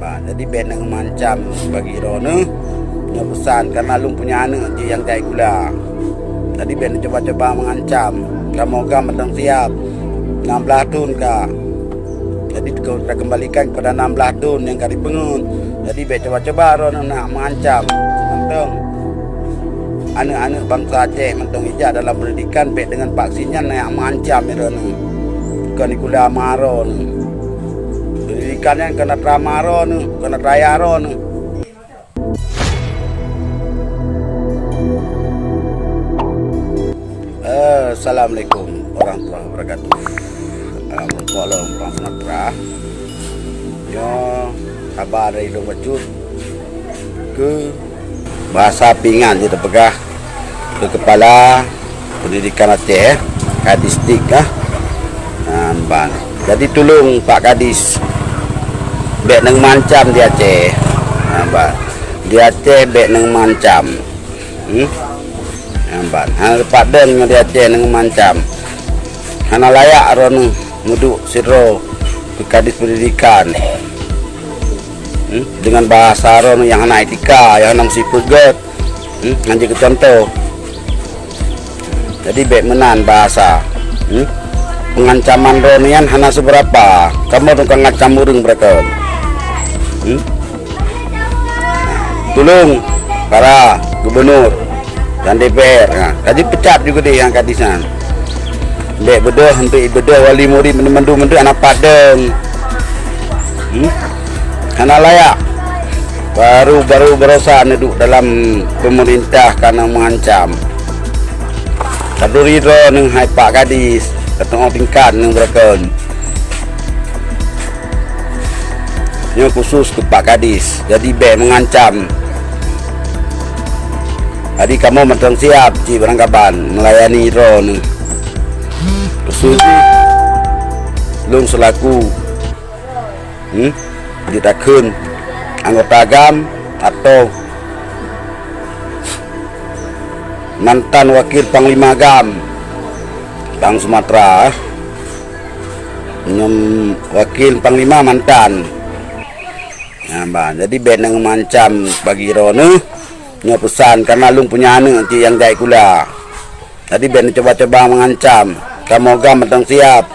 Jadi ben nang macam bagi Rona nya pesan karena lung punya anak je yang jai gula. Jadi ben coba-coba mengancam kamu gam mentang siap 16 tahun kah. Jadi kita kembalikan kepada 16 tahun yang kali pengun. Jadi ben coba-coba Rona nak mengancam mentang anak-anak bangsa Aceh mentang ijak dalam pendidikan bet dengan vaksinnya nak mengancam Rona. Bukan gula maro ni. Pendidikannya kena tramaro ni, kena trayaro ni. Assalamualaikum warahmatullahi wabarakatuh. Tolong Pak Sumatera. Yo kabar dari Long Bacut ke bahasa Pingan kita pegah ke kepala pendidikan Aceh Kadistik Ban. Jadi tolong Pak Kadis bek nang mancam di Aceh. Ban. Di Aceh bek nang mancam. Ban. Hang lepat deng di Aceh nang mancam. Hana layak ron nguduk siro ke Kadis Pendidikan. Dengan bahasa ron yang hana etika, yang hana mesti pegat. Nanti ke contoh. Jadi bek menan bahasa. Pengancaman ronian hana seberapa. Kamu tukang ngacam urang mereka. Tolong para gubernur dan DPR. Kaji pecat juga deh yang kadisan. Dek bedah untuk ibadah wali murid mendu anak padang. Hana layak. Baru berusaha duduk dalam pemerintah karena mengancam. Kaduri ro nang hai Pak Kadis. Ketengah tingkat yang mereka ini khusus ke Pak Kadis. Jadi bek mengancam. Jadi kamu matang siap ci berangkapan melayani ron khusus lung selaku ditakun anggota agam atau mantan wakil panglima agam Bang Sumatera, wakil panglima mantan. Jadi ben nang mancam bagi Rona, nya pesan karena lung punya anak yang jai gula. Jadi ben coba-coba mengancam, kamu gam mentang siap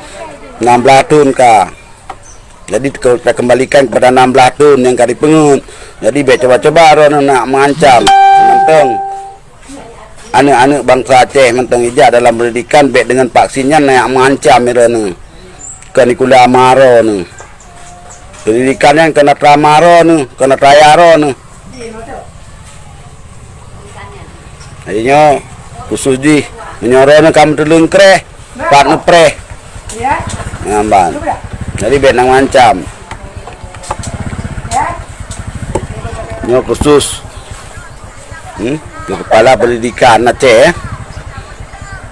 16 tahun kah. Jadi kita kembalikan kepada 16 tahun yang kali pengun. Jadi ben coba-coba Rona nak mengancam, mentang anak-anak bangsa Aceh mentang ijak dalam pendidikan bet dengan vaksinnya nak mengancam mereka kena kula maro ni. Pendidikannya kena tramaro ni, kena trayaro ni. Jadinya khusus di menyorong kamu telung kreh, partner preh. Ya. Ngamban. Jadi bet nang mengancam. Nyo khusus. Kepala Pendidikan Aceh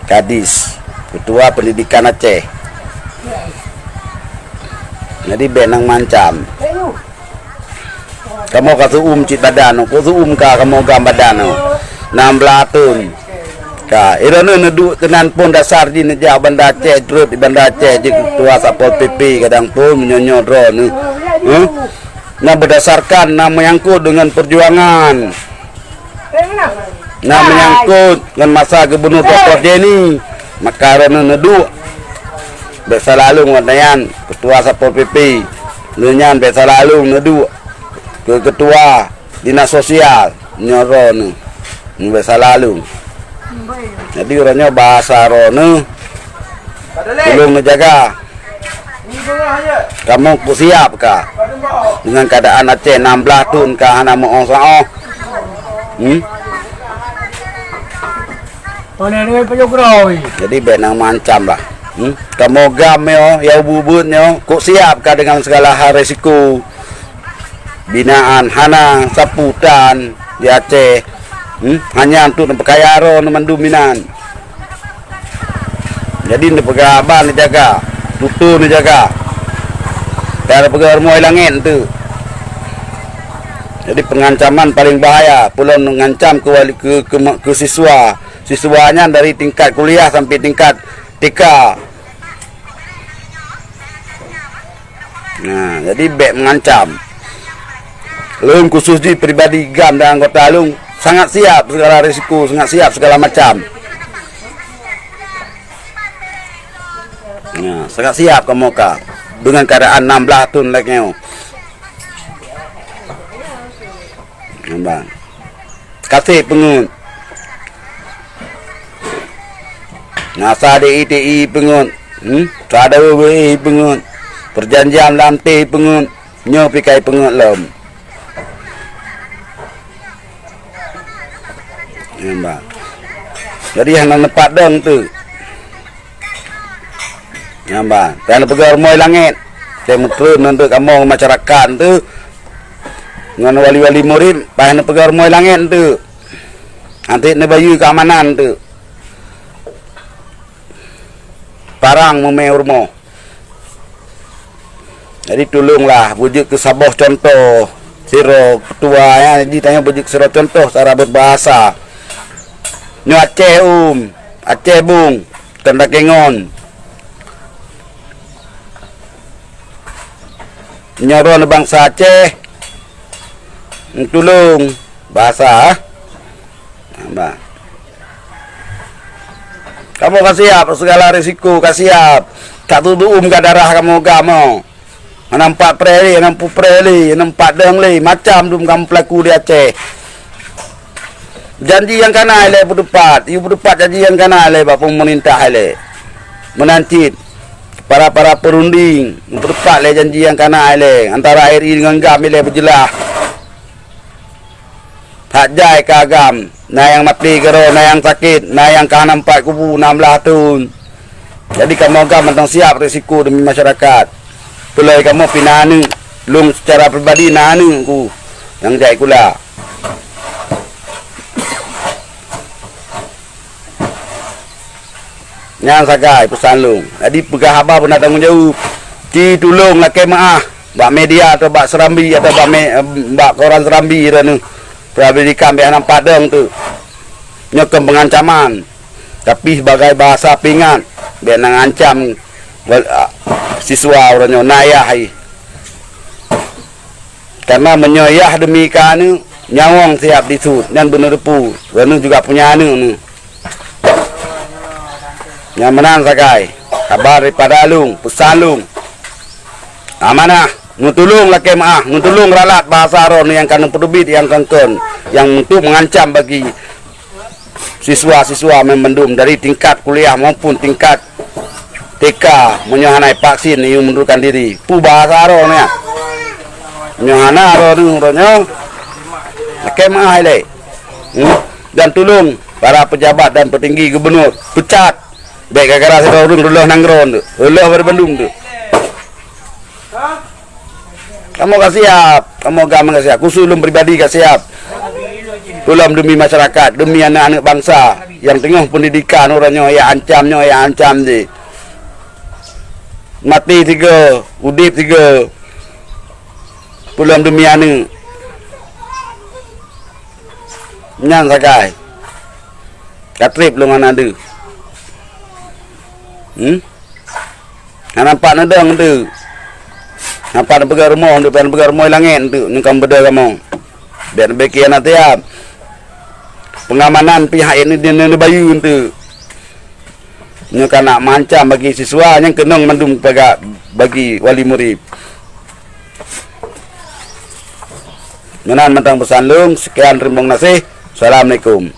Kadis, Ketua Pendidikan Aceh. Jadi benang mancam. Kamu kata cit badan, kau kamu gam badan 16 tahun. Ka, irana neduk tenan pun dasar di neja Banda Aceh terus di Banda Aceh je Ketua Satpol PP kadang pun menyonyo drone. Nah berdasarkan nama menyangkut dengan perjuangan. Nah menyangkut dengan masa Gubernur Dr. Jenny, maka Rona neduk biasa lalu ngadayan Ketua Satpol PP nenyan biasa lalu neduk ke Ketua Dinas Sosial nyoron biasa lalu. Jadi orangnya bahasa Rona belum menjaga. Kamu siap kah dengan keadaan Aceh 16 tahun kah hana mau sao? Jadi benang mancam lah. Kamu gam yo, ya bubut yo, kok siap kah dengan segala hal resiko binaan hana saputan di Aceh. Hanya untuk pekayaro mendominan. Jadi ni pegaban dijaga, tutur dijaga. Cara pegar muai langit tu. Jadi pengancaman paling bahaya, pula mengancam ke siswa. Siswanya dari tingkat kuliah sampai tingkat TK. Nah, jadi bek mengancam. Lung khusus di pribadi GAM dan anggota Lung sangat siap segala risiko, sangat siap segala macam. Nah, sangat siap kamu kak dengan keadaan 16 tahun lagi. Bang, kasih pengun. Nasa DITI pengun, ada WWI pengun, perjanjian lantai pengun, nyopikai pengun lom. Bang. Jadi yang nempat dong tu. Bang, dan pegar moy langit. Saya mutrun untuk kamu masyarakat tu. Dengan wali-wali murid, pahen pegar moy langit tu. Nanti ne bayu keamanan tu. Parang memeh rumah. Jadi tolonglah bujuk ke saboh contoh. Siro ketua ya, jadi tanya bujuk siro contoh cara berbahasa. Nyo Aceh Aceh bung, tanda kengon. Nyoron bangsa Aceh. Tolong bahasa. Nah. Kamu kasih siap segala risiko, kasih siap. Tak tuduh ke darah kamu. Nampak preli, nampak preli, nampak dengli, macam dum kamu pelaku di Aceh. Janji yang kana ile berdepat, you berdepat janji yang kana ile bapa pemerintah ile. Menancit para perunding, berdepat le janji yang kana ile antara RI dengan GAM ile berjelah. Hak jai ke agam, na yang mati kero, na yang sakit, na yang kana 4 kubu 16 tahun. Jadi kamu GAM mentang siap risiko demi masyarakat. Pulai kamu pinanu, lung secara pribadi nanu ku yang jai kula. Yang sagai pesan lung. Jadi pegah haba pun tanggung jawab. Ci tolong lah kemah, bak media atau bak Serambi atau bak koran Serambi tu. Prabadi kami anak Padang tu. Nyokem pengancaman. Tapi sebagai bahasa pingat, biar nang ancam siswa orangnya nayah. Karena menyoyah demikian nyawang siap disut dan benar pu. Ranu juga punya anu. Yang menang sakai kabar daripada lung pesan lung amanah ngutulung laki maah ngutulung ralat bahasa ron yang kanang pedubit yang kengken yang untuk mengancam bagi siswa-siswa memendum dari tingkat kuliah maupun tingkat TK menyohanai vaksin yang mundurkan diri pu bahasa ron ya menyohana ron ronyo laki maah ile dan tulung para pejabat dan petinggi gubernur pecat. Baik gara-gara saya urung dulu nangron tu. Dulu berbendung tu. Kamu kasih siap, kamu GAM kasih siap. Khusus ulun pribadi kasih siap. Tolong demi masyarakat, demi anak-anak bangsa yang tengah pendidikan orangnya ya ancam di. Mati 3, udip 3. Tolong demi anak. Nyang sakai. Katrip lu mana ada. Nampak nadang tu. Nampak nak pergi rumah tu, pengen pergi rumah langit tu, nyukam beda kamu. Biar beki anak tiap. Pengamanan pihak ini dia nak bayu tu. Nyukam nak mancam bagi siswa yang kenong mandum bagi wali murid. Menan mentang pesan lung, sekian terima kasih. Assalamualaikum.